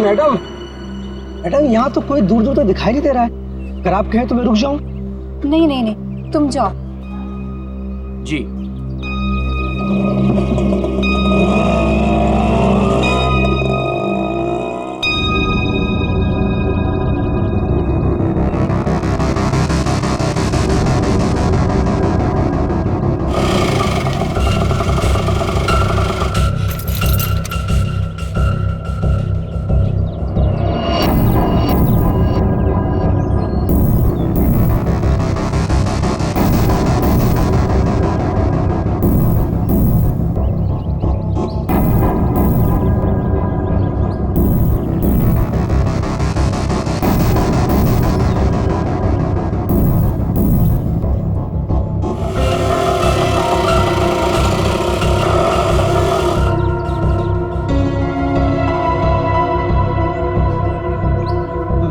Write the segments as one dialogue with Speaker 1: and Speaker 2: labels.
Speaker 1: Madam madam, यहाँ तो कोई दूर दूर तक दिखाई नहीं दे रहा है। अगर आप कहें तो मैं रुक जाऊं?
Speaker 2: नहीं नहीं नहीं, तुम जाओ।
Speaker 3: जी।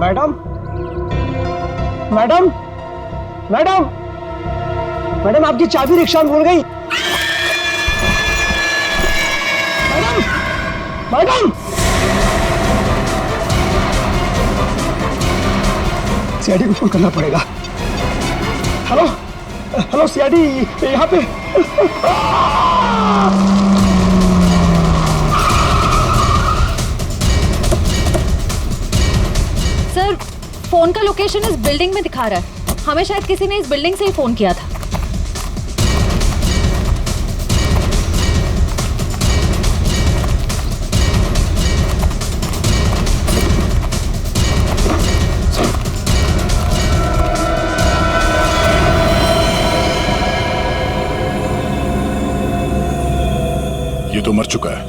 Speaker 1: मैडम मैडम मैडम मैडम, आपकी चाबी रिक्शा में भूल गई। मैडम मैडम, सीआईडी को फोन करना पड़ेगा। हेलो हेलो सीआईडी, यहाँ पे।
Speaker 2: सर, फोन का लोकेशन इस बिल्डिंग में दिखा रहा है। हमें शायद किसी ने इस बिल्डिंग से ही फोन किया था।
Speaker 4: ये तो मर चुका है।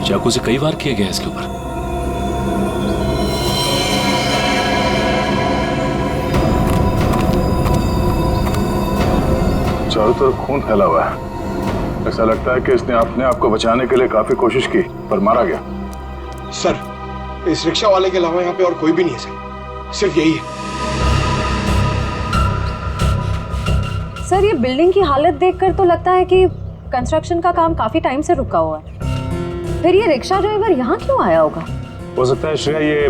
Speaker 3: चाकू से कई वार किया गया इसके ऊपर।
Speaker 4: चारों तरफ खून फैला हुआ है। ऐसा लगता है कि इसने अपने आप को बचाने के लिए काफी कोशिश की, पर मारा गया।
Speaker 5: सर, इस रिक्शा वाले के अलावा यहाँ पे और कोई भी नहीं है सर, सिर्फ यही है।
Speaker 2: सर, ये बिल्डिंग की हालत देखकर तो लगता है कि कंस्ट्रक्शन का काम काफी टाइम से रुका हुआ है। फिर ये रिक्शा ड्राइवर यहाँ क्यों आया होगा?
Speaker 6: हो सकता है श्रेया ये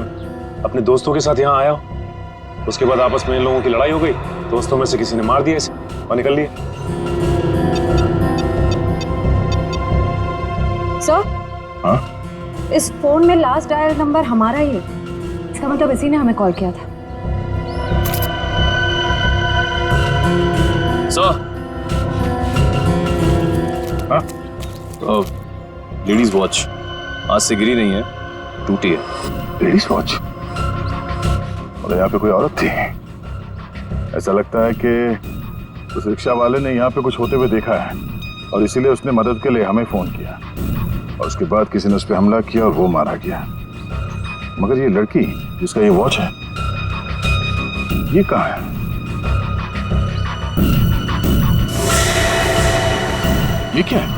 Speaker 6: अपने दोस्तों के साथ यहाँ आया हो। उसके बाद आपस में इन लोगों की लड़ाई हो गई, दोस्तों में से किसी ने मार दिया इसे और निकल लिए।
Speaker 2: सर,
Speaker 4: हाँ?
Speaker 2: इस फोन में लास्ट डायल नंबर हमारा ही है। इसका मतलब इसी ने हमें कॉल किया था।
Speaker 3: सर,
Speaker 4: हाँ?
Speaker 3: लेडीज वॉच आज से गिरी नहीं है, टूटी है।
Speaker 4: Ladies watch? और यहाँ पे कोई औरत थी। ऐसा लगता है कि उस रिक्शा वाले ने यहाँ पे कुछ होते हुए देखा है और इसीलिए उसने मदद के लिए हमें फोन किया और उसके बाद किसी ने उस पर हमला किया और वो मारा गया। मगर ये लड़की जिसका ये वॉच है, ये कहाँ है? ये क्या है?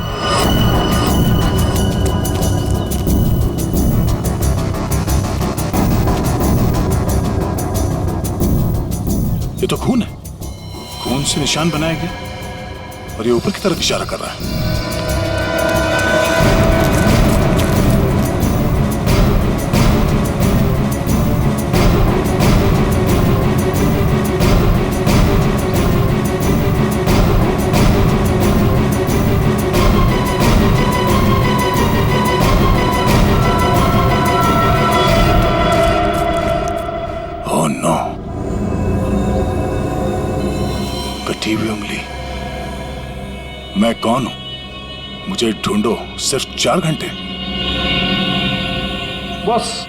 Speaker 4: ये तो खून है। खून से निशान बनाया गया और ये ऊपर की तरफ इशारा कर रहा है। ओह नो, कटी हुई उंगली। मैं कौन हूं? मुझे ढूंढो सिर्फ 4 घंटे।
Speaker 7: बस,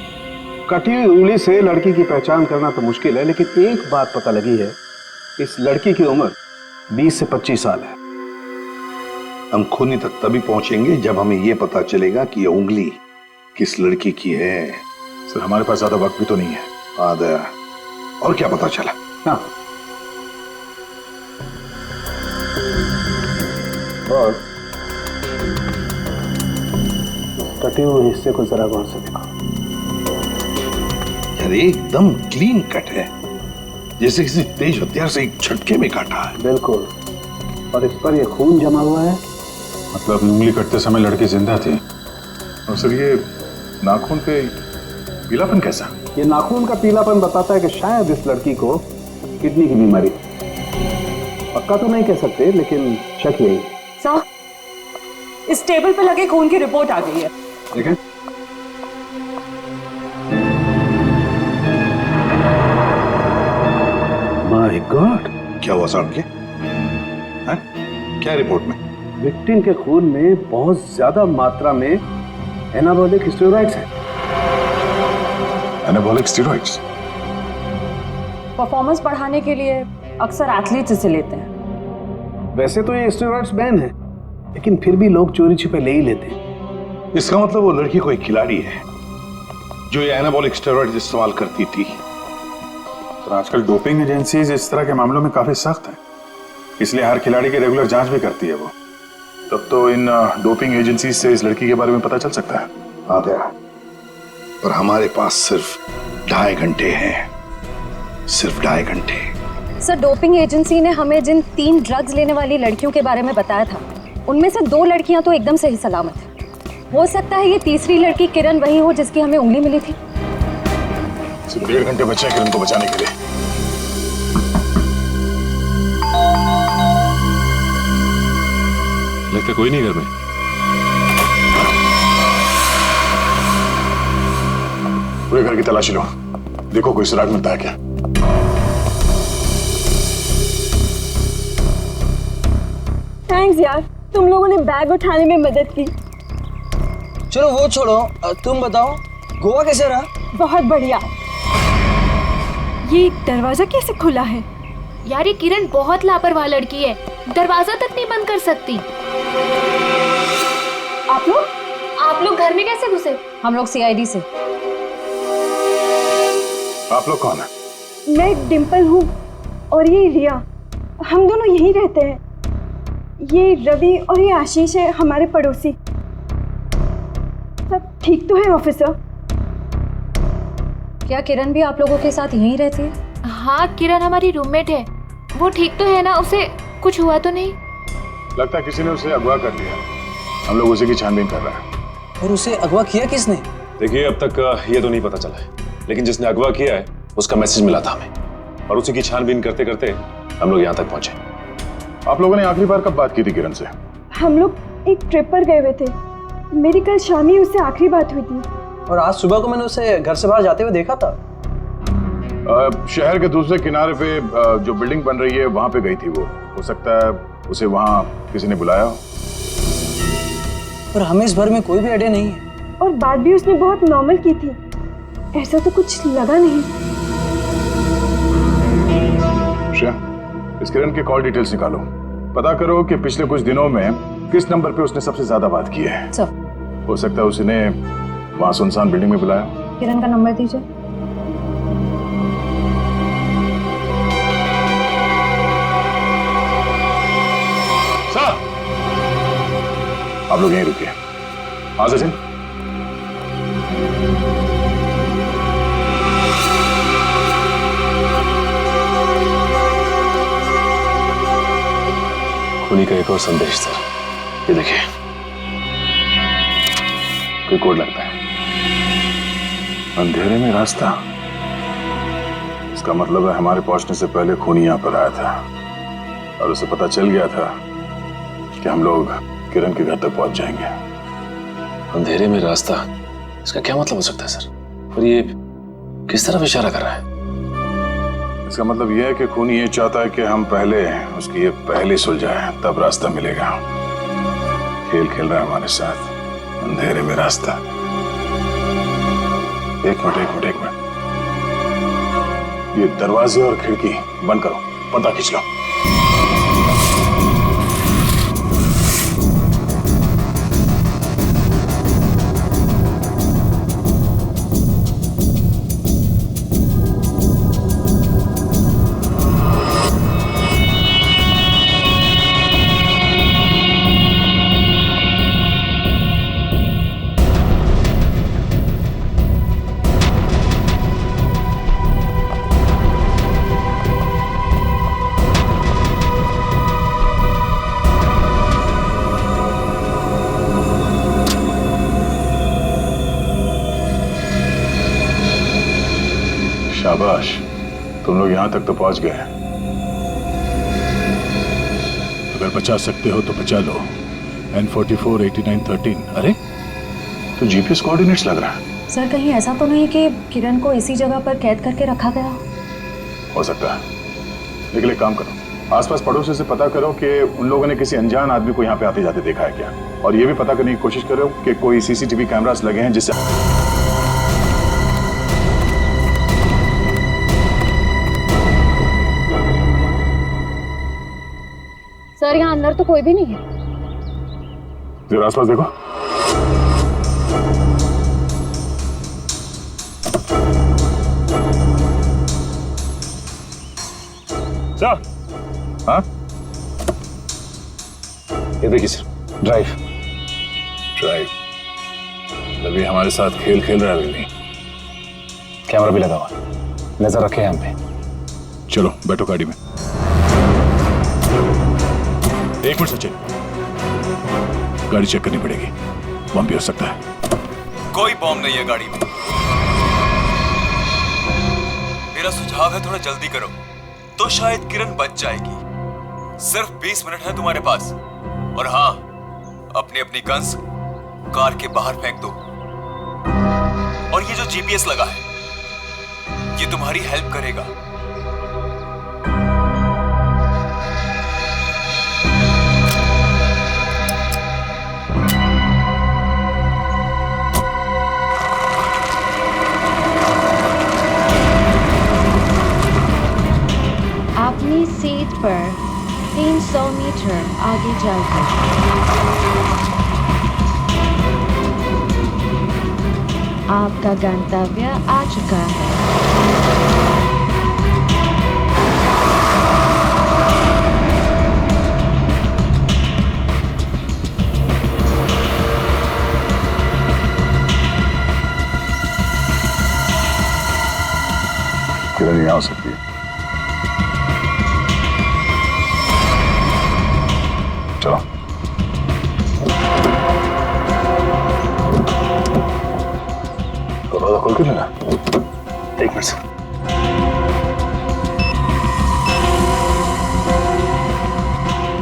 Speaker 7: कटी हुई उंगली से लड़की की पहचान करना तो मुश्किल है, लेकिन एक बात पता लगी है, इस लड़की की उम्र 20 से 25 साल है।
Speaker 8: हम खूनी तक तभी पहुंचेंगे जब हमें यह पता चलेगा कि यह उंगली किस लड़की की है।
Speaker 4: सर, हमारे पास ज्यादा वक्त भी तो नहीं है।
Speaker 8: आधा। और क्या पता चला?
Speaker 7: हाँ, और कटे हुए हिस्से को जरा गौर से देखो।
Speaker 8: यार, एकदम क्लीन कट है, जैसे किसी तेज हथियार से एक झटके में काटा है।
Speaker 7: बिल्कुल। और इस पर ये खून जमा हुआ है
Speaker 4: मतलब उंगली कटते समय लड़की जिंदा थी। और सर ये नाखून पे पीलापन कैसा?
Speaker 7: ये नाखून का पीलापन बताता है कि शायद इस लड़की को किडनी की बीमारी। पक्का तो नहीं कह सकते, लेकिन शक यही है।
Speaker 2: सर, इस टेबल पे लगे खून की रिपोर्ट आ गई है।
Speaker 7: देखें। माय गॉड,
Speaker 8: क्या हुआ साहब के? क्या रिपोर्ट में?
Speaker 7: विक्टिम के खून में बहुत ज्यादा मात्रा में एनाबॉलिक स्टेरॉइड्स हैं।
Speaker 4: Anabolic steroids?
Speaker 2: परफॉर्मेंस बढ़ाने के लिए अक्सर एथलीट्स इसे लेते हैं।
Speaker 7: वैसे तो ये स्टेरॉइड्स बैन है, लेकिन फिर भी लोग चोरी छिपे ले ही लेते हैं।
Speaker 8: इसका मतलब वो लड़की कोई खिलाड़ी है जो ये एनाबॉलिक स्टेरॉइड्स इस्तेमाल करती थी।
Speaker 4: तो आजकल डोपिंग एजेंसीज इस तरह के मामलों में काफी सख्त हैं, इसलिए हर खिलाड़ी की रेगुलर जांच भी करती है वो। तब तो इन डोपिंग एजेंसीज से इस लड़की के बारे में पता चल सकता है।
Speaker 8: हाँ दया, पर हमारे पास सिर्फ 2.5 घंटे हैं, सिर्फ 2.5 घंटे।
Speaker 2: सर, डोपिंग एजेंसी ने हमें जिन 3 ड्रग्स लेने वाली लड़कियों के बारे में बताया था, उनमें से 2 लड़कियां तो एकदम सही सलामत है। हो सकता है ये तीसरी लड़की किरण वही हो जिसकी हमें उंगली मिली थी।
Speaker 4: सिर्फ 1.5 घंटे बचे हैं किरण को बचाने के लिए।
Speaker 6: लगता कोई नहीं घर में।
Speaker 4: पूरे घर की तलाशी लो, देखो कोई सुराग मिलता है क्या।
Speaker 9: थैंक्स यार, तुम लोगों ने बैग उठाने में मदद की।
Speaker 1: चलो वो छोड़ो, तुम बताओ गोवा कैसे रहा?
Speaker 9: बहुत बढ़िया। ये दरवाजा कैसे खुला है?
Speaker 10: यार ये किरण बहुत लापरवाह लड़की है, दरवाजा तक नहीं बंद कर सकती।
Speaker 9: आप लोग घर में कैसे घुसे?
Speaker 2: हम लोग सीआईडी से।
Speaker 4: आप लोग कौन है?
Speaker 9: मैं डिम्पल हूँ और ये रिया, हम दोनों यहीं रहते हैं। ये रवि और ये आशीष है हमारे पड़ोसी। सब ठीक तो है ऑफिसर?
Speaker 2: क्या किरण भी आप लोगों के साथ यहीं रहती है?
Speaker 10: हाँ, किरण हमारी रूममेट है। वो ठीक तो है ना? उसे कुछ हुआ तो नहीं?
Speaker 4: लगता है किसी ने उसे अगवा कर लिया, हम लोग उसी की छानबीन कर रहे हैं।
Speaker 1: और उसे अगवा किया किसने?
Speaker 6: देखिए अब तक ये तो नहीं पता चला है, लेकिन जिसने अगवा किया है उसका मैसेज मिला था हमें, और उसी की छानबीन करते करते हम लोग यहाँ तक पहुंचे।
Speaker 4: आप लोगों ने आखिरी बार कब बात की थी किरण से?
Speaker 9: हम लोग एक ट्रिप पर गए हुए थे। मेरी कल शाम ही उससे आखिरी बात हुई थी।
Speaker 1: और आज सुबह को मैंने उसे घर से बाहर जाते हुए देखा था।
Speaker 4: शहर के दूसरे किनारे पे जो बिल्डिंग बन रही है वहां पे गई थी वो। हो सकता है उसे वहां किसी ने बुलाया हो।
Speaker 1: पर हमें इस बारे में कोई भी आइडिया नहीं है।
Speaker 9: और बात भी उसने बहुत नॉर्मल की थी, ऐसा तो कुछ लगा नहीं।
Speaker 4: श्रेया, इस किरण के कॉल डिटेल्स निकालो, पता करो कि पिछले कुछ दिनों में किस नंबर पे उसने सबसे ज्यादा बात की है।
Speaker 2: सर,
Speaker 4: हो सकता है उसने वहां सुनसान बिल्डिंग में बुलाया।
Speaker 2: किरण का नंबर दीजिए।
Speaker 4: सर, आप लोग यहीं रुकिए। हाँ सचिन,
Speaker 6: खूनी का एक और संदेश सर, ये देखिए,
Speaker 4: कोई कोड लगता है। अंधेरे में रास्ता, इसका मतलब है हमारे पहुंचने से पहले खूनी यहां पर आया था और उसे पता चल गया था कि हम लोग किरण के घर तक पहुंच जाएंगे।
Speaker 6: अंधेरे में रास्ता, इसका क्या मतलब हो सकता है सर? और ये किस तरफ इशारा कर रहा है?
Speaker 4: इसका मतलब यह है कि खूनी ये चाहता है कि हम पहले उसकी ये पहली सुलझाए, तब रास्ता मिलेगा। खेल खेल रहा है हमारे साथ, अंधेरे में रास्ता। एक मिनट, ये दरवाजे और खिड़की बंद करो, पर्दा खींच लो। तुम लोग यहां तक तो पहुंच गए हैं। अगर बचा सकते हो तो बचा लो। N44 8913। अरे तो जीपीएस कोऑर्डिनेट्स लग रहा है।
Speaker 2: सर कहीं ऐसा तो नहीं कि किरण को इसी जगह पर कैद करके रखा गया
Speaker 4: हो सकता है, लेकिन एक काम करो, आसपास पड़ोसी से पता करो कि उन लोगों ने किसी अनजान आदमी को यहाँ पे आते जाते देखा है क्या, और ये भी पता करने की कोशिश करो कि कोई सीसीटीवी कैमरास लगे हैं जिससे।
Speaker 2: सर यहाँ अंदर तो कोई भी नहीं है।
Speaker 4: जरा आसपास देखो। सर, हाँ?
Speaker 6: ये देखिए सर, ड्राइव।
Speaker 4: अभी हमारे साथ खेल खेल रहा है नहीं।
Speaker 6: कैमरा भी लगा हुआ, नजर रखे हैं हम पे।
Speaker 4: चलो बैठो गाड़ी में। एक मिनट सचिन, गाड़ी चेक करनी पड़ेगी, बम भी हो सकता है।
Speaker 11: कोई बम नहीं है गाड़ी में। मेरा सुझाव है थोड़ा जल्दी करो तो शायद किरण बच जाएगी। सिर्फ 20 मिनट है तुम्हारे पास। और हाँ, अपनी गन्स कार के बाहर फेंक दो। और ये जो जीपीएस लगा है, ये तुम्हारी हेल्प करेगा।
Speaker 12: अपनी सीट पर 300 मीटर आगे जाकर आपका गंतव्य आ चुका है।
Speaker 4: किरण यहाँ हो सकती है। चलो दरवाजा खोल के लेना।
Speaker 6: एक मिनट सर।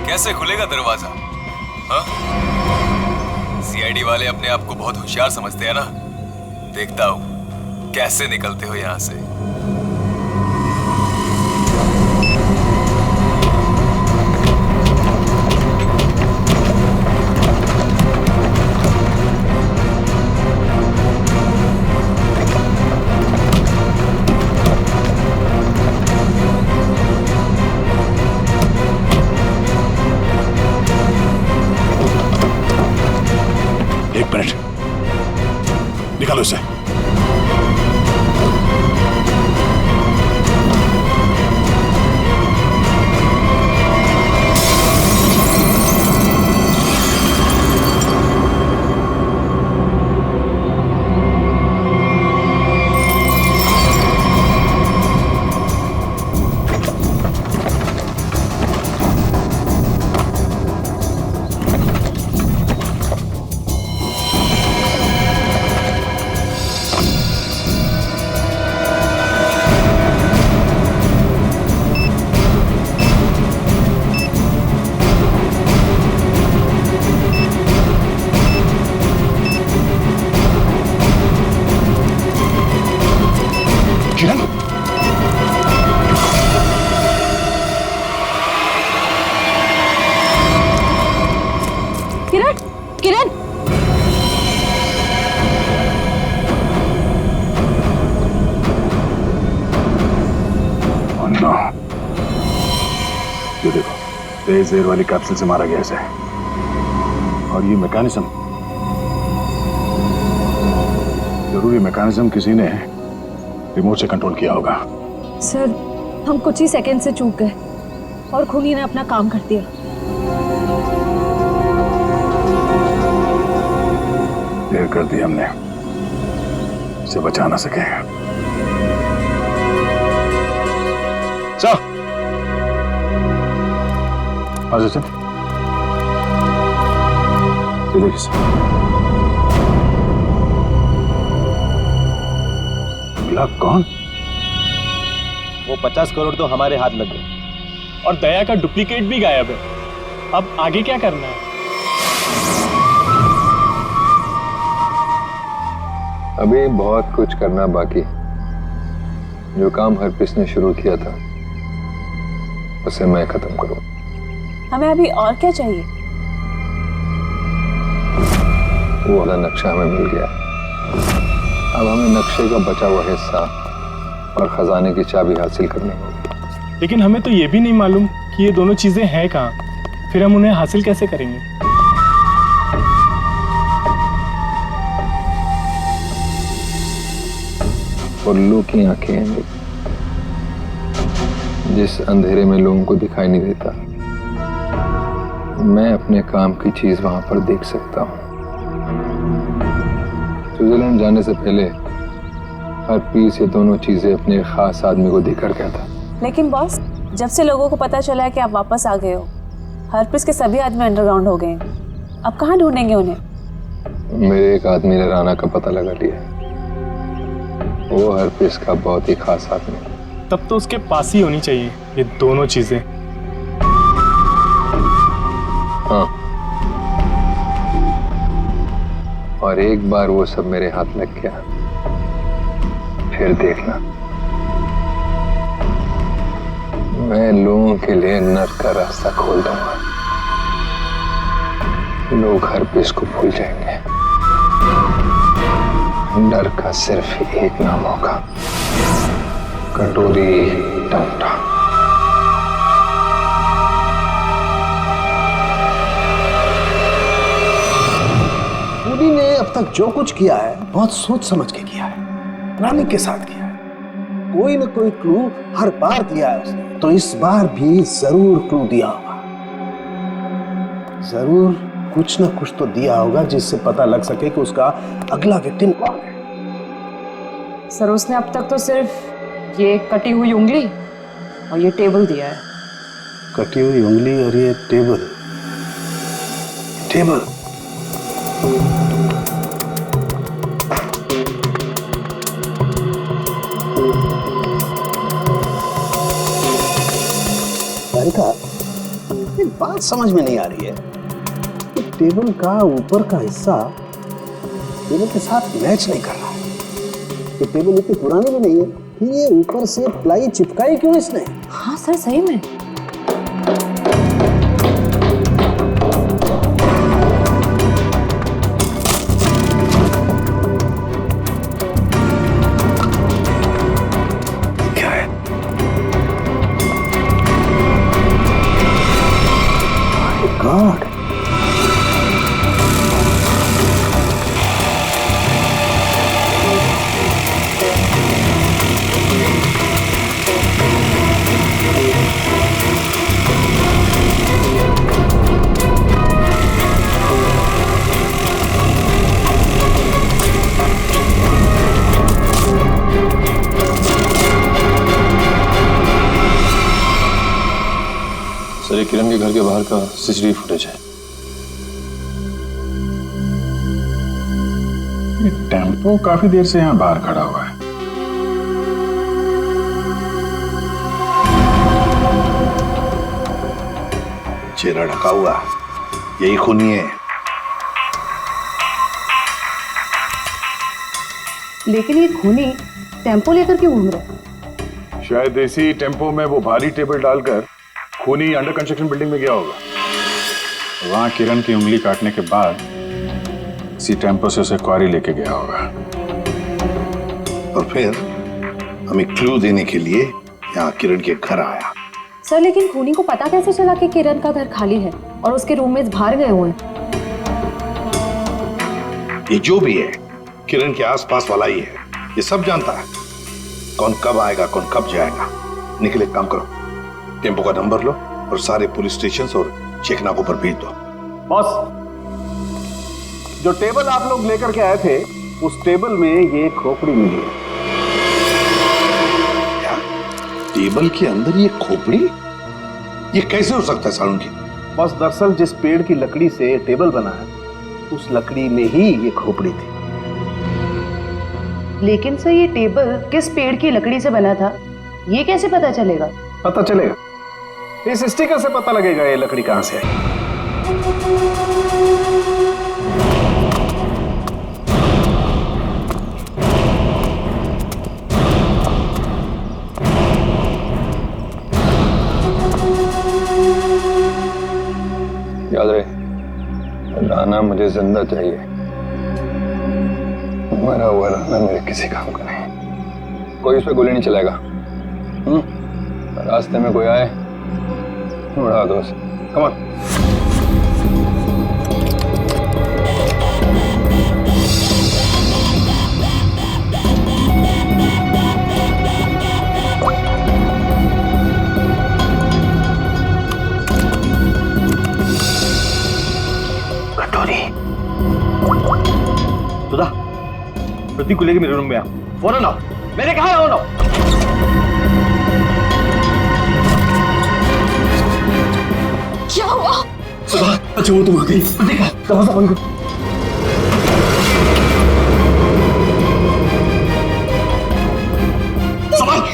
Speaker 11: कैसे खुलेगा दरवाजा? हाँ? सीआईडी वाले अपने आप को बहुत होशियार समझते हैं ना। देखता हूं कैसे निकलते हो यहां से।
Speaker 4: एक मिनट, निकालो इसे।
Speaker 2: किरण!
Speaker 4: अन्ना, ये देखो, तेज जहर वाली कैप्सूल से मारा गया इसे। और ये मैकेनिज्म, जरूरी मैकेनिज्म किसी ने रिमोट से कंट्रोल किया होगा।
Speaker 2: सर, हम कुछ ही सेकंड से चूक गए और खूनी ने अपना काम कर दिया।
Speaker 4: देर कर दी हमने, इसे बचा ना सके। सर, हाँ सचिन, ये देखिए सर, मिला कौन?
Speaker 13: वो 50 करोड़ तो हमारे हाथ लग गए।
Speaker 14: और दया का डुप्लीकेट भी गायब है। अब आगे क्या करना है?
Speaker 15: अभी बहुत कुछ करना बाकी। जो काम हरप्रीत ने शुरू किया था उसे मैं खत्म करूं।
Speaker 16: हमें अभी और क्या चाहिए?
Speaker 15: वो वाला नक्शा हमें मिल गया। अब हमें नक्शे का बचा हुआ हिस्सा और खजाने की चाबी हासिल करनी होगी।
Speaker 14: लेकिन हमें तो ये भी नहीं मालूम कि ये दोनों चीजें हैं कहाँ। फिर हम उन्हें हासिल कैसे करेंगे?
Speaker 15: उल्लू की आंखें हैं जिस अंधेरे में लोगों को दिखाई नहीं देता, मैं अपने काम की चीज वहां पर देख सकता हूं। स्विट्जरलैंड जाने से पहले हरप्रीत ये दोनों चीजें अपने एक खास आदमी को देकर गया था।
Speaker 16: लेकिन बॉस, जब से लोगों को पता चला है कि आप वापस आ गए हो, हरप्रीत के सभी आदमी अंडरग्राउंड हो गए। अब कहाँ ढूंढेंगे उन्हें?
Speaker 15: मेरे एक आदमी ने राना का पता लगा लिया। वो हरप्रीत का बहुत ही खास आदमी।
Speaker 14: तब तो उसके पास ही होनी चाहिए ये दोनों चीजें।
Speaker 15: हाँ, और एक बार वो सब मेरे हाथ लग गया, फिर देखना मैं लोगों के लिए नर्क का रास्ता खोल दूंगा। लोग हरप्रीत को भूल जाएंगे। डर का सिर्फ एक नाम होगा, कटोरी टमटा।
Speaker 7: पूरी ने अब तक जो कुछ किया है बहुत सोच समझ के किया है, प्लानिंग के साथ किया है। कोई न कोई क्लू हर बार दिया है उसने, तो इस बार भी जरूर क्लू दिया होगा। जरूर कुछ न कुछ तो दिया होगा जिससे पता लग सके कि उसका अगला विक्टिम कौन है।
Speaker 2: सर, उसने अब तक तो सिर्फ ये कटी हुई उंगली और ये टेबल दिया है।
Speaker 7: कटी हुई उंगली और ये टेबल। टेबल एक बात समझ में नहीं आ रही है कि टेबल का ऊपर का हिस्सा टेबल के साथ मैच नहीं कर रहा है। ये टेबल इतनी पुरानी भी नहीं है, फिर ये ऊपर से प्लाई चिपकाई क्यों इसने?
Speaker 2: हाँ सर, सही में।
Speaker 7: गॉड,
Speaker 3: सर, ये किरण के घर के बाहर का सीसीटीवी फुटेज है।
Speaker 4: टेम्पो काफी देर से यहाँ बाहर खड़ा हुआ है।
Speaker 8: चेहरा ढका हुआ, यही खूनी है।
Speaker 2: लेकिन ये खूनी टेम्पो लेकर क्यों घूम रहा है?
Speaker 4: शायद इसी टेम्पो में वो भारी टेबल डालकर खूनी अंडर कंस्ट्रक्शन बिल्डिंग में गया होगा। वहां किरण की उंगली काटने के बाद इसी टेम्पो से उसे क्वारी लेके गया होगा।
Speaker 8: और फिर हमें क्लू देने के लिए यहाँ किरण के घर आया।
Speaker 2: सर, लेकिन खूनी को पता कैसे चला कि किरण का घर खाली है और उसके रूममेट्स बाहर गए हुए हैं?
Speaker 8: ये जो भी है किरण के आसपास वाला ही है, ये सब जानता है कौन कब आएगा कौन कब जाएगा। निकले, काम करो, टेम्पो का नंबर लो और सारे पुलिस स्टेशन और चेकनाकों पर भेज दो।
Speaker 7: बॉस, जो टेबल आप लोग लेकर के आए थे उस टेबल में ये खोपड़ी मिली है।
Speaker 8: क्या? टेबल के अंदर ये खोपड़ी? ये कैसे हो सकता है सालून की?
Speaker 7: बस दरअसल जिस पेड़ की लकड़ी से टेबल बना है उस लकड़ी में ही ये खोपड़ी थी।
Speaker 2: लेकिन सर, ये टेबल किस पेड़ की लकड़ी से बना था
Speaker 12: ये कैसे पता चलेगा?
Speaker 7: पता चलेगा, इस स्टिकर से पता लगेगा ये लकड़ी कहां से आई।
Speaker 15: याद रहे, राना मुझे जिंदा चाहिए। मरा हुआ राना मेरे किसी काम का नहीं। कोई उस पर गोली नहीं चलाएगा। रास्ते में कोई आए उड़ा दो उसे। Come on.
Speaker 13: सुधा, प्रतीक को लेके मेरे रूम में आ। फौरन आओ। मैंने कहा है आओ।
Speaker 2: क्या हुआ?
Speaker 1: सुधा, अच्छा वो तुम आ गई। देखा, दरवाजा बंद करो।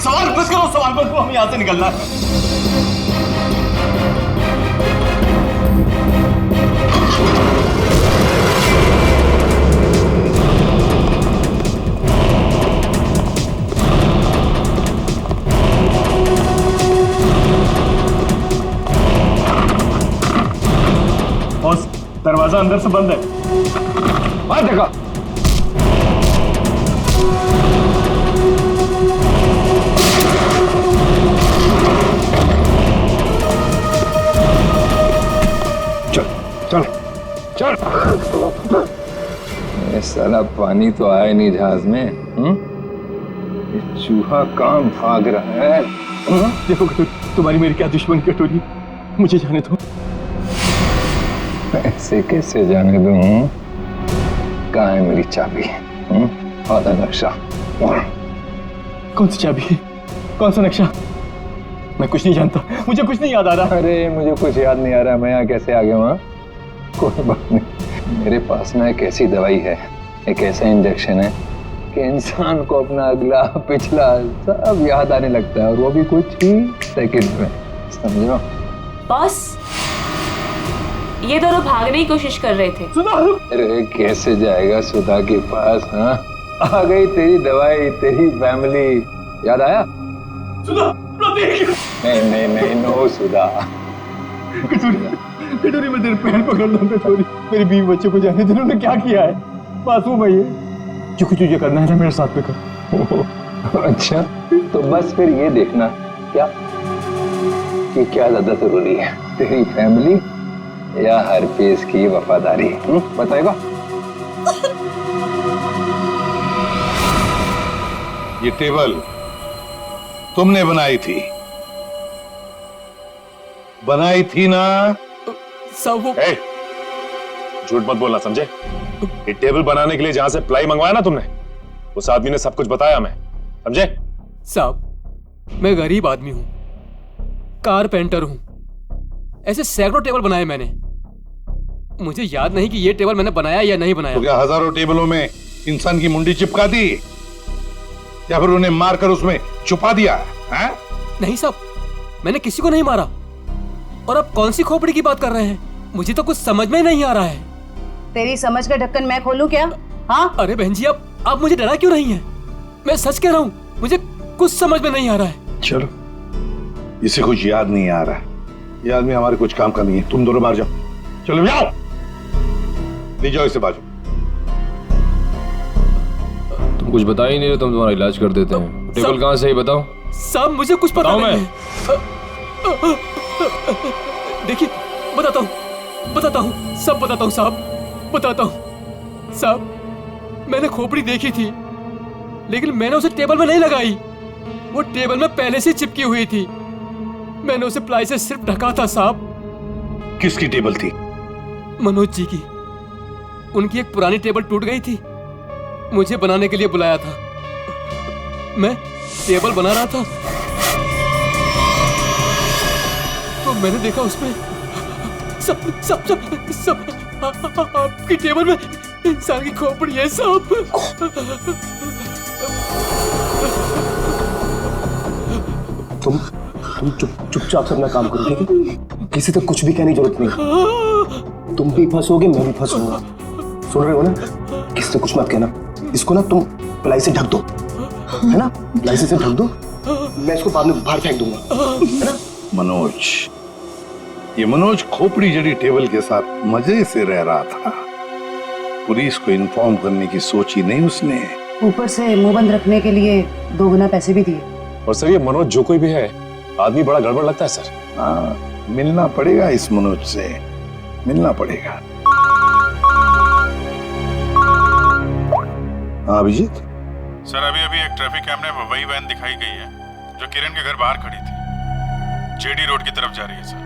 Speaker 13: सवाल बस करो, सवाल बस करो, हमें यहाँ से निकलना है।
Speaker 14: दरवाजा अंदर से बंद है।
Speaker 7: बाहर देखा। चल चल चल।
Speaker 15: ये साला पानी तो आया नहीं जहाज में। ये चूहा कहाँ भाग रहा है?
Speaker 14: देखो तुम्हारी मेरी क्या दुश्मन कटोरी, मुझे जाने दो।
Speaker 15: ऐसे कैसे जाने दूं? कहाँ है मेरी चाबी? आधा नक्शा।
Speaker 14: कौन सी चाबी? कौन सा नक्शा? मैं कुछ नहीं जानता, मुझे कुछ नहीं याद आ रहा।
Speaker 15: अरे मुझे कुछ याद नहीं आ रहा, मैं यहाँ कैसे आ गया? वहाँ कोई बात नहीं। मेरे पास ना एक ऐसी दवाई है, एक ऐसा इंजेक्शन है कि इंसान को अपना अगला पिछला सब याद आने लगता है, और वो भी कुछ ही सेकंड में। समझो?
Speaker 16: बॉस, ये दोनों भागने की कोशिश कर रहे थे।
Speaker 15: अरे कैसे जाएगा सुधा के पास? हाँ, आ गई तेरी दवाई, तेरी फैमिली। याद आया?
Speaker 14: सुधा,
Speaker 15: नहीं नहीं नहीं, नो सुधा।
Speaker 14: कटोरी में तेरे पैर पकड़ लो कटोरी। मेरी बीवी बच्चों को जाने जिन्होंने क्या किया है। मासूम है ये। जो कुछ तुझे करना है ना मेरे साथ में कर।
Speaker 15: अच्छा, तो बस फिर ये देखना क्या कि क्या ज्यादा जरूरी है, तेरी फैमिली या हरपेश की वफादारी? बताएगा?
Speaker 8: ये टेबल तुमने बनाई थी ना?
Speaker 6: सब वो झूठ मत बोलना, समझे? ये टेबल बनाने के लिए जहां से प्लाई मंगवाया ना तुमने, उस आदमी ने सब कुछ बताया, मैं समझे?
Speaker 17: साहब, मैं गरीब आदमी हूं, कारपेंटर हूं, ऐसे सैकड़ों टेबल बनाए मैंने। मुझे याद नहीं कि ये टेबल मैंने बनाया या नहीं बनाया।
Speaker 8: तो क्या हजारों टेबलों में इंसान की मुंडी चिपका दी या फिर उन्हें मारकर उसमें छुपा दिया है?
Speaker 17: नहीं साहब, मैंने किसी को नहीं मारा। और अब कौन सी खोपड़ी की बात कर रहे हैं? मुझे तो कुछ समझ में नहीं आ रहा है।
Speaker 12: तेरी समझ का ढक्कन मैं खोलूं क्या? हाँ?
Speaker 17: अरे बहन जी, आप मुझे डरा क्यों नहीं है? मैं सच कह रहा हूँ, मुझे कुछ समझ में नहीं आ रहा है।
Speaker 8: चलो, इसे कुछ याद नहीं आ रहा। ये आदमी हमारे कुछ काम का नहीं है। तुम दोनों बाहर जाओ। चलो जाओ, ले जाओ इसे बाजू।
Speaker 3: तुम कुछ बता ही नहीं रहे, तुम तुम्हारा इलाज कर देते हैं। टेबल कहाँ से ही बताओ।
Speaker 17: साहब मुझे कुछ पता नहीं है। देखिए, बताता हूँ, सब बताता हूँ साहब, बताता हूँ। साहब, मैंने खोपड़ी देखी थी, लेकिन मैंने उसे टेबल में नहीं लगाई। वो टेबल में पहले से चिपकी हुई थी। मैंने उसे प्लाई से सिर्फ ढका था साहब।
Speaker 8: किसकी टेबल थी?
Speaker 17: मनोज जी की। उनकी एक पुरानी टेबल टूट गई थी, मुझे बनाने के लिए बुलाया था। मैं टेबल बना रहा था तो मैंने देखा उसमें सब आपकी टेबल में इंसान की खोपड़ी है साहब।
Speaker 1: तुम चुपचाप से अपना काम करो, ठीक है? किसी तक कुछ भी कहने की जरूरत नहीं। तुम भी फंसोगे, मैं भी फंसूंगा। सुन रहे हो ना? किसी से कुछ मत कहना। इसको ना तुम प्लाई से ढक दो, है ना? प्लाई से ढक दो, मैं इसको बाद में बाहर फेंक दूंगा, है ना?
Speaker 8: मनोज, ये मनोज खोपड़ी जड़ी टेबल के साथ मजे से रह रहा था। पुलिस को इन्फॉर्म करने की सोची नहीं उसने।
Speaker 2: ऊपर से मुंह बंद रखने के लिए 2 गुना पैसे भी दिए।
Speaker 6: और सर ये मनोज जो कोई भी है, आदमी बड़ा गड़बड़ लगता है सर।
Speaker 8: हाँ, मिलना पड़ेगा इस मनोज से, मिलना पड़ेगा। हाँ अभिजीत।
Speaker 18: सर अभी एक ट्रैफिक कैमरे में वही वैन दिखाई गई है जो किरण के घर बाहर खड़ी थी। जेडी रोड की तरफ जा रही है सर।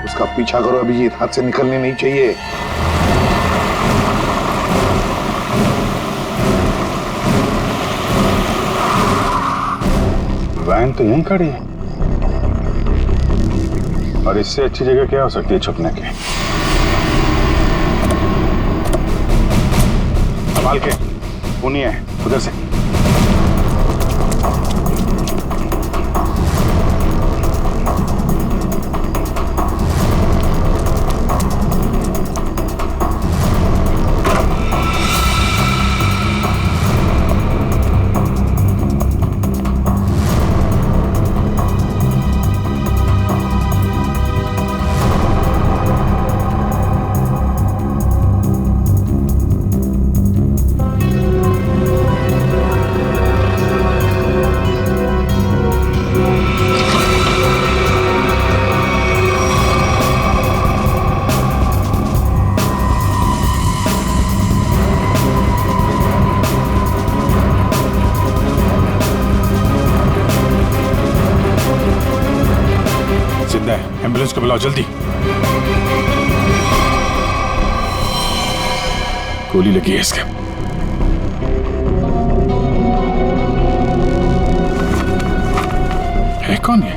Speaker 8: उसका पीछा करो अभिजीत, हाथ से निकलने नहीं चाहिए।
Speaker 18: वैन तो यहीं खड़ी है और इससे अच्छी जगह क्या हो सकती है छुपने की। संभाल के, सुनिए उधर से। एम्बुलेंस को बुलाओ जल्दी। गोली लगी है इसके। है कौन ये?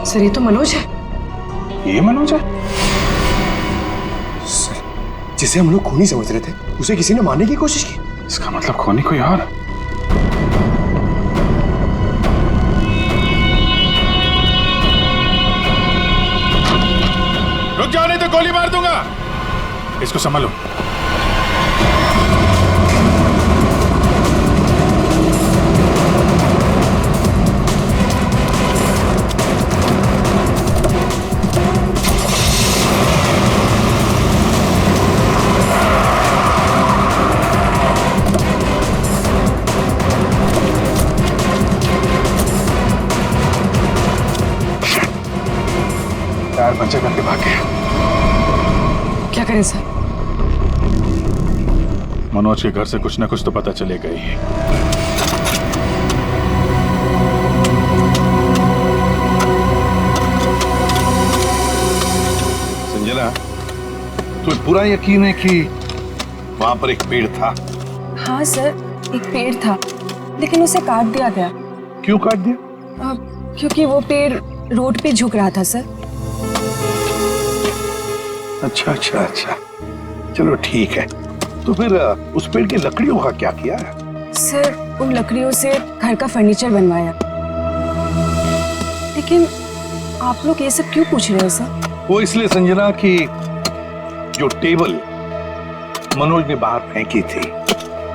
Speaker 2: सर ये तो मनोज है।
Speaker 18: ये मनोज है?
Speaker 1: सर, जिसे हम लोग खूनी समझ रहे थे, उसे किसी ने मारने की कोशिश की।
Speaker 18: इसका मतलब खूनी कोई और। रुक जाओ नहीं तो गोली मार दूंगा। इसको संभालो। पंचर करके भाग गया।
Speaker 2: क्या करें सर?
Speaker 18: मनोज के घर से कुछ ना कुछ तो पता चलेगा ही।
Speaker 8: संजना, तुम्हें पूरा यकीन है कि वहां पर एक पेड़ था?
Speaker 9: हाँ सर, एक पेड़ था, लेकिन उसे काट दिया गया।
Speaker 8: क्यों काट दिया?
Speaker 9: क्योंकि वो पेड़ रोड पे झुक रहा था सर।
Speaker 8: अच्छा अच्छा अच्छा, चलो ठीक है। तो फिर उस पेड़ की लकड़ियों का क्या किया है?
Speaker 9: सर उन लकड़ियों से घर का फर्नीचर बनवाया। लेकिन आप लोग ये सब क्यों पूछ रहे हैं सर?
Speaker 8: वो इसलिए संजना कि जो टेबल मनोज ने बाहर फेंकी थी,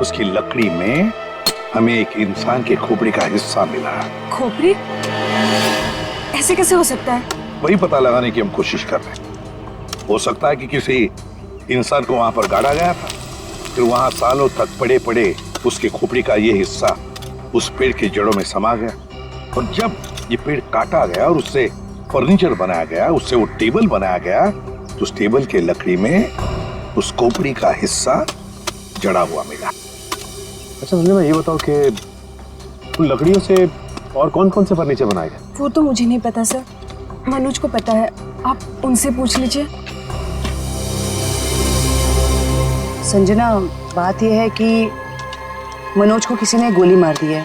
Speaker 8: उसकी लकड़ी में हमें एक इंसान के खोपड़ी का हिस्सा मिला।
Speaker 9: खोपड़ी? ऐसे कैसे हो सकता है?
Speaker 8: वही पता लगाने की हम कोशिश कर रहे हैं। हो सकता है कि किसी इंसान को वहां पर गाड़ा गया था, फिर वहां सालों तक पड़े पड़े उसके खोपड़ी का ये हिस्सा उस पेड़ की जड़ों में समा गया, और जब ये पेड़ काटा गया और उससे फर्नीचर बनाया गया, उससे वो टेबल बनाया गया, तो उस टेबल के लकड़ी में उस खोपड़ी का हिस्सा जड़ा हुआ मिला।
Speaker 14: अच्छा संजय, मैं ये बताओ कि उन लकड़ियों से और कौन कौन से फर्नीचर बनाए गए?
Speaker 9: वो तो मुझे नहीं पता सर, मनोज को पता है, आप उनसे पूछ लीजिए।
Speaker 2: संजना, बात यह है कि मनोज को किसी ने गोली मार दी है।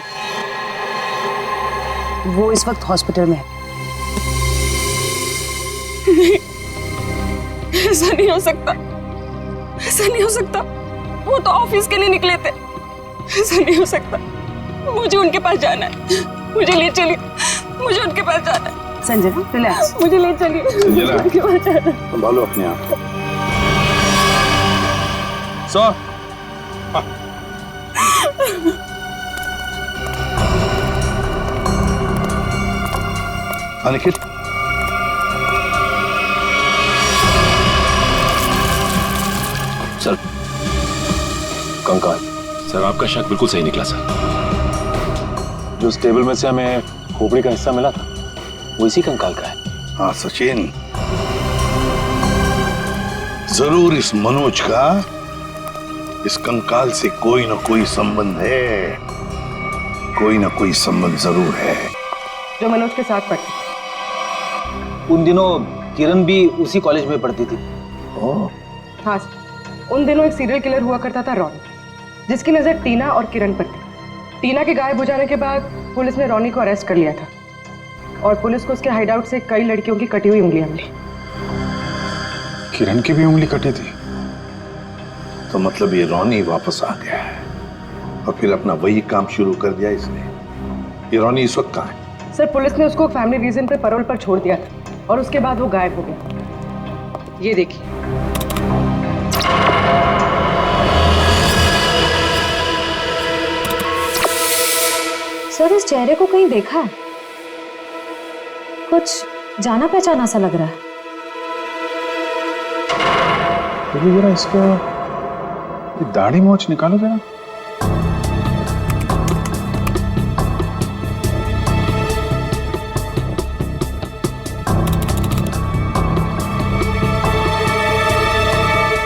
Speaker 2: वो इस वक्त हॉस्पिटल में है।
Speaker 9: नहीं, ऐसा नहीं हो सकता, ऐसा नहीं हो सकता।
Speaker 19: वो तो ऑफिस के लिए निकले थे। ऐसा नहीं हो सकता, मुझे उनके पास जाना है, मुझे ले चलिए, मुझे उनके पास जाना है।
Speaker 16: संजना रिलैक्स,
Speaker 19: मुझे ले चलिए,
Speaker 8: संजना,
Speaker 19: उनके पास जाना है।
Speaker 8: संभालो अपने आप को।
Speaker 3: सर
Speaker 8: निखिल,
Speaker 3: सर कंकाल। सर आपका शक बिल्कुल सही निकला सर। जो उस टेबल में से हमें खोपड़ी का हिस्सा मिला था वो इसी कंकाल का है।
Speaker 8: हाँ सचिन, जरूर इस मनोज का इस कंकाल से कोई ना कोई संबंध है, कोई ना कोई संबंध जरूर है।
Speaker 19: जो मनोज के साथ पढ़ती।
Speaker 7: उन दिनों किरण भी उसी कॉलेज में पढ़ती थी।
Speaker 19: हाँ सर, उन दिनों एक सीरियल किलर हुआ करता था रॉनी, जिसकी नजर टीना और किरण पर थी। टीना के गायब हो जाने के बाद पुलिस ने रॉनी को अरेस्ट कर लिया था और पुलिस को उसके हाइडआउट से कई लड़कियों की कटी हुई उंगलियां मिली।
Speaker 18: किरण की भी उंगली कटी थी?
Speaker 8: तो मतलब ये रॉनी वापस आ गया है और फिर अपना वही काम शुरू कर दिया इसने। ये रॉनी इस वक्त कहाँ है?
Speaker 19: सर पुलिस ने उसको फैमिली रीजन पे पैरोल पर छोड़ दिया था और उसके बाद वो गायब हो गया। ये देखिए।
Speaker 2: सर इस चेहरे को कहीं देखा है, कुछ जाना पहचाना सा लग रहा है।
Speaker 18: तो जरा इसका दाढ़ी मोछ निकालो जरा।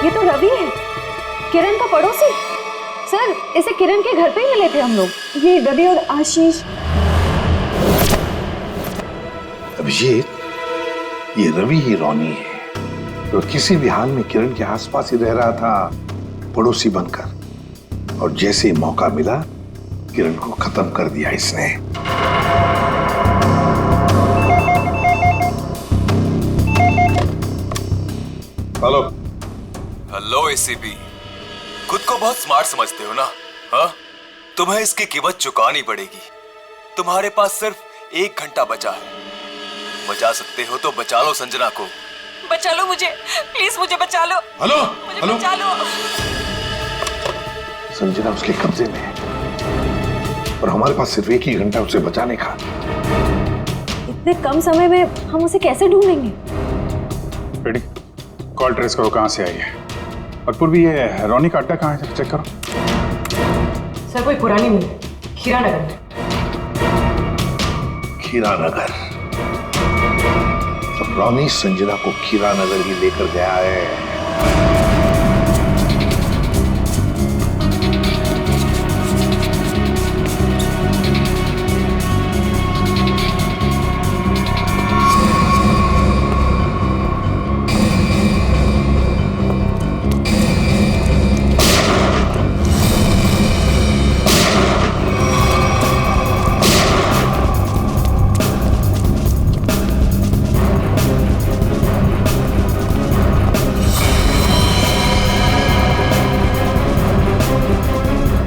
Speaker 2: ये तो रवि है, किरण का पड़ोसी। सर इसे किरण के घर पे ही मिले थे हम लोग।
Speaker 9: ये रवि और आशीष।
Speaker 8: अभिजीत, ये रवि ही रॉनी है तो किसी भी हाल में किरण के आसपास ही रह रहा था, पड़ोसी बनकर। और जैसे ही मौका मिला किरण को खत्म कर दिया इसने। हेलो
Speaker 11: हेलो एसीपी, खुद को बहुत स्मार्ट समझते हो ना? हाँ, तुम्हें इसकी कीमत चुकानी पड़ेगी। तुम्हारे पास सिर्फ 1 घंटा बचा है। बचा सकते हो तो बचा लो संजना को।
Speaker 19: बचा लो मुझे, प्लीज मुझे बचा लो।
Speaker 8: हेलो
Speaker 19: मुझे
Speaker 8: हेलो,
Speaker 19: बचा लो।
Speaker 8: संजना उसके कब्जे में है और हमारे पास सिर्फ 1 ही घंटा उसे बचाने का।
Speaker 2: इतने कम समय में हम उसे कैसे ढूंढेंगे?
Speaker 18: रेडी, कॉल ट्रेस करो कहां से आई है। और पूर्वी ये रॉनी का अड्डा कहां है, चेक करो।
Speaker 19: सर कोई पुरानी मिल, खीरा नगर में।
Speaker 8: खीरा नगर? तो रॉनी संजना को खीरा नगर ही लेकर गया है।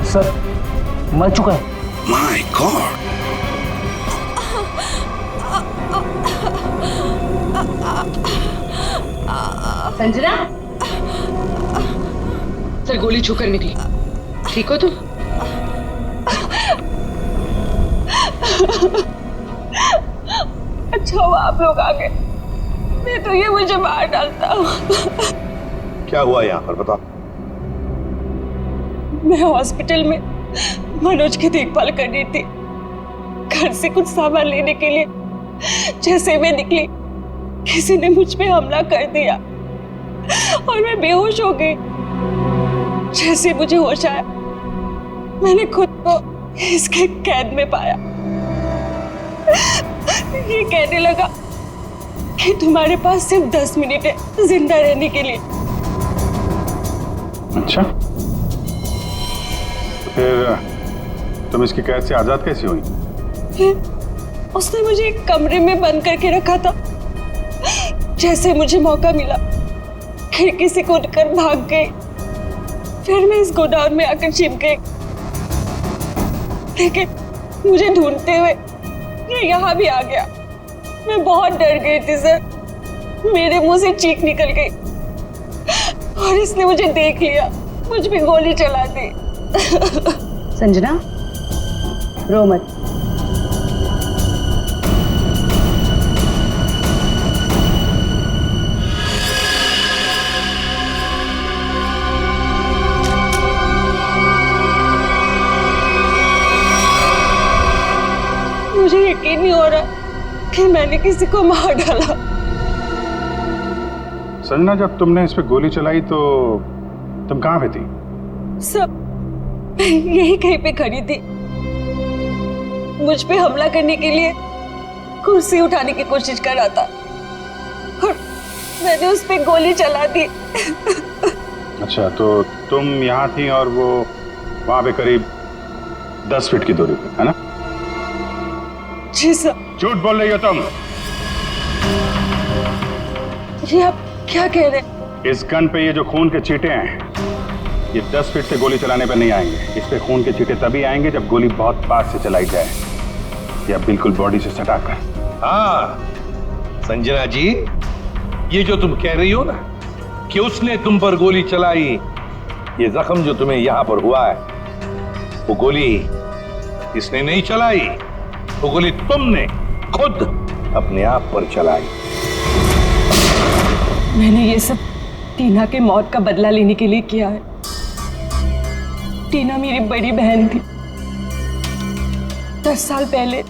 Speaker 7: सर मर चुका है।
Speaker 8: माय गॉड,
Speaker 19: संजना, सर गोली छूकर निकली। ठीक हो तुम? अच्छा हुआ आप लोग आ गए, नहीं तो ये मुझे मार डालता।
Speaker 8: क्या हुआ यहाँ पर बताओ।
Speaker 19: मैं हॉस्पिटल में मनोज की देखभाल कर रही थी। घर से कुछ सामान लेने के लिए जैसे मैं निकली, किसी ने मुझ पे हमला कर दिया और मैं बेहोश हो गई। जैसे मुझे होश आया, मैंने खुद को इसके कैद में पाया। ये कहने लगा कि तुम्हारे पास सिर्फ 10 मिनट है जिंदा रहने के लिए।
Speaker 18: अच्छा, फिर तुम इसकी कैद से आजाद कैसे हुई?
Speaker 19: उसने मुझे एक कमरे में बंद करके रखा था। जैसे मुझे मौका मिला, खिड़की से कूदकर भाग गई। फिर मैं इस गोदाम में आकर छिप गई, लेकिन मुझे ढूंढते हुए ये यहाँ भी आ गया। मैं बहुत डर गई थी सर, मेरे मुंह से चीख निकल गई और इसने मुझे देख लिया, मुझ पे गोली चला दी।
Speaker 2: संजना, रो मत।
Speaker 19: मुझे यकीन नहीं हो रहा कि मैंने किसी को मार डाला।
Speaker 18: संजना, जब तुमने इस पे गोली चलाई तो तुम कहाँ पे थी?
Speaker 19: सब यही कहीं पे खड़ी थी, मुझ पे हमला करने के लिए कुर्सी उठाने की कोशिश कर रहा था और मैंने उस पे गोली चला दी।
Speaker 18: अच्छा, तो तुम यहाँ थी और वो वहां पे करीब 10 फीट की दूरी पे, है ना?
Speaker 19: जी सर।
Speaker 18: झूठ बोल रही हो तुम।
Speaker 19: ये आप क्या कह रहे हैं?
Speaker 18: इस गन पे ये जो खून के छींटे हैं, ये 10 फीट से गोली चलाने पर नहीं आएंगे। इस पे खून के छींटे तभी आएंगे जब गोली बहुत पास से चलाई जाए या बिल्कुल बॉडी से सटाकर।
Speaker 8: हाँ संजना जी, ये जो तुम कह रही हो ना कि उसने तुम पर गोली चलाई, ये जख्म जो तुम्हें यहां पर हुआ है, वो गोली इसने नहीं चलाई, वो गोली तुमने खुद अपने आप पर चलाई।
Speaker 19: मैंने ये सब टीना के मौत का बदला लेने के लिए किया है। टीना मेरी बड़ी बहन थी, 10 साल पहले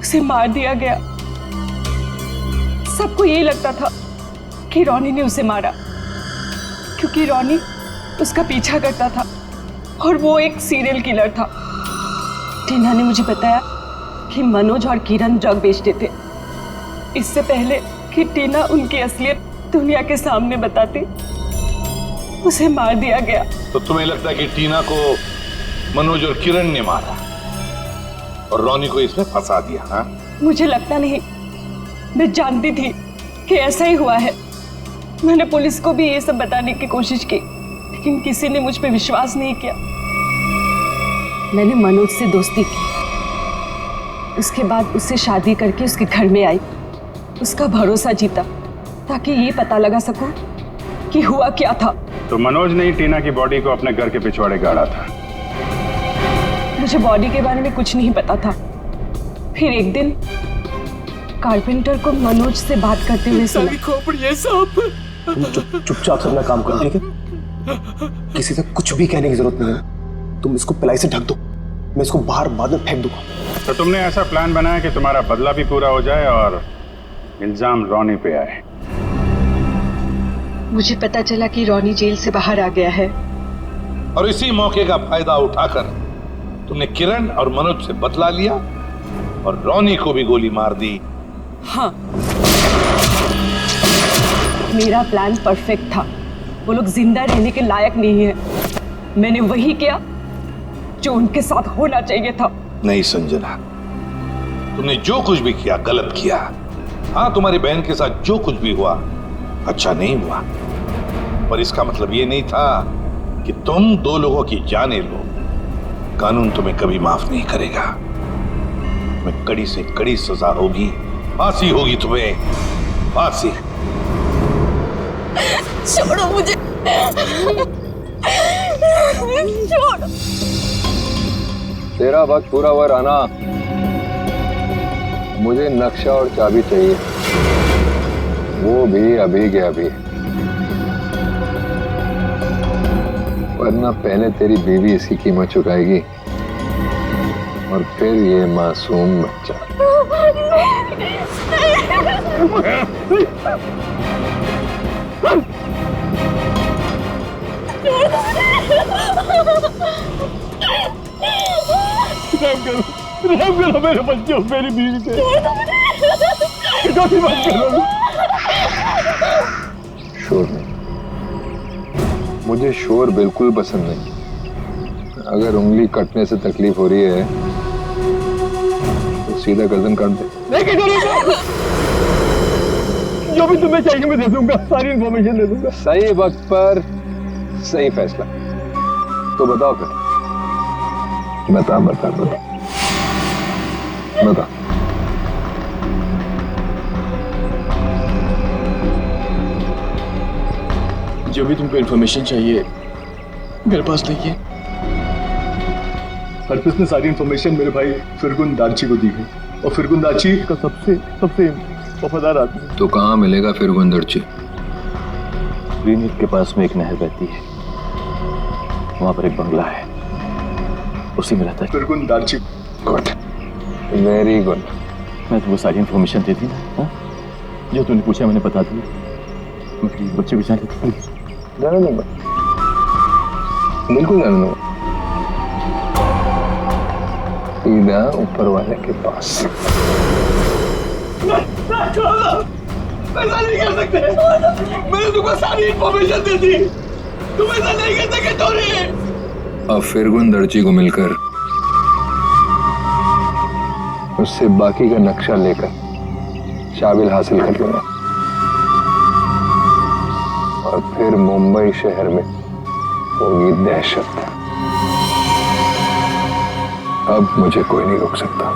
Speaker 19: उसे मार दिया गया। सबको यही लगता था कि रोनी ने उसे मारा, क्योंकि रोनी उसका पीछा करता था और वो एक सीरियल किलर था। टीना ने मुझे बताया कि मनोज और किरण ड्रग बेचते थे। इससे पहले कि टीना उनकी असलियत दुनिया के सामने बताती, उसे मार दिया गया।
Speaker 8: तो तुम्हें लगता है कि टीना को मनोज और किरण ने मारा और रोनी को इसमें फंसा दिया? हाँ,
Speaker 19: मुझे लगता नहीं, मैं जानती थी कि ऐसा ही हुआ है। मैंने पुलिस को भी ये सब बताने की कोशिश की, लेकिन किसी ने मुझ पे विश्वास नहीं किया। मैंने मनोज से दोस्ती की, उसके बाद उससे शादी करके उसके घर में आई, उसका भरोसा जीता ताकि ये पता लगा सकूं कि हुआ क्या था।
Speaker 18: तो मनोज ने ही टीना की बॉडी को अपने घर के पिछवाड़े गाड़ा था।
Speaker 19: मुझे बॉडी के बारे में कुछ नहीं पता था। फिर एक दिन कारपेंटर को मनोज से बात करते हुए सुना।
Speaker 1: तुम चुपचाप से अपना काम करो, ठीक है? किसी से कुछ भी कहने की जरूरत नहीं है। तुम इसको पिलाई से ढक दो, मैं इसको बाहर बाद में फेंक दूंगा।
Speaker 18: तो तुमने ऐसा प्लान बनाया कि तुम्हारा बदला भी पूरा हो जाए और इल्जाम रोनी पे आए।
Speaker 19: मुझे पता चला कि रोनी जेल से बाहर आ गया है
Speaker 8: और इसी मौके का फायदा उठाकर तुमने किरण और मनोज से बदला लिया और रोनी को भी गोली मार दी।
Speaker 19: हाँ, मेरा प्लान परफेक्ट था। वो लोग जिंदा रहने के लायक नहीं है। मैंने वही किया जो उनके साथ होना चाहिए था।
Speaker 8: नहीं संजना, तुमने जो कुछ भी किया गलत किया। हाँ, तुम्हारी बहन के साथ जो कुछ भी हुआ अच्छा नहीं हुआ, पर इसका मतलब ये नहीं था कि तुम 2 लोगों की जानें लो। कानून तुम्हें कभी माफ नहीं करेगा। तुम्हें कड़ी से कड़ी सजा होगी, फांसी होगी तुम्हें, फांसी।
Speaker 19: छोड़ो मुझे, छोड़।
Speaker 15: तेरा वक्त पूरा हुआ राना, मुझे नक्शा और चाबी चाहिए, वो भी अभी के अभी, वरना पहले तेरी बीवी इसकी कीमत चुकाएगी और फिर ये मासूम बच्चा।
Speaker 14: रहम करो मेरे बच्चों, मेरी बीवी पे।
Speaker 15: शोर नहीं, मुझे शोर बिल्कुल पसंद नहीं। अगर उंगली कटने से तकलीफ हो रही है तो सीधा गर्दन काट दे।
Speaker 14: जो भी तुम्हें चाहिए मैं दे दूंगा, सारी इंफॉर्मेशन दे दूंगा।
Speaker 15: सही वक्त पर सही फैसला। तो बताओ फिर। बता बता बता बता।
Speaker 14: जो भी तुमको इन्फॉर्मेशन चाहिए मेरे पास नहीं है। हरप्रीत ने सारी इन्फॉर्मेशन मेरे भाई फिरगुन दार्ची को दी है और फिरगुन दार्ची का सबसे सबसे वफादार आदमी।
Speaker 15: तो कहाँ मिलेगा फिरगुन दार्ची?
Speaker 3: ग्रीनविच के पास में एक नहर बहती है, वहां पर एक बंगला है, उसी में रहता है
Speaker 14: फिरगुन दार्ची।
Speaker 15: Good, very good.
Speaker 3: मैं तुमको सारी इन्फॉर्मेशन दे दी ना, जो तूने पूछा मैंने बता दी। मेरे बच्चे को जाने दो प्लीज।
Speaker 15: जाने दूंगा, बिल्कुल जाने दूंगा। सीधा ऊपर वाले के पास।
Speaker 14: ऐसा नहीं कर सकते, मैंने तुमको सारी इन्फॉर्मेशन दे दी, तुम ऐसा नहीं कर सकते टोनी।
Speaker 15: अब फिरगुन दार्ची को मिलकर उससे बाकी का नक्शा लेकर शाबिल हासिल कर लूंगा और फिर मुंबई शहर में होगी दहशत। अब मुझे कोई नहीं रोक सकता।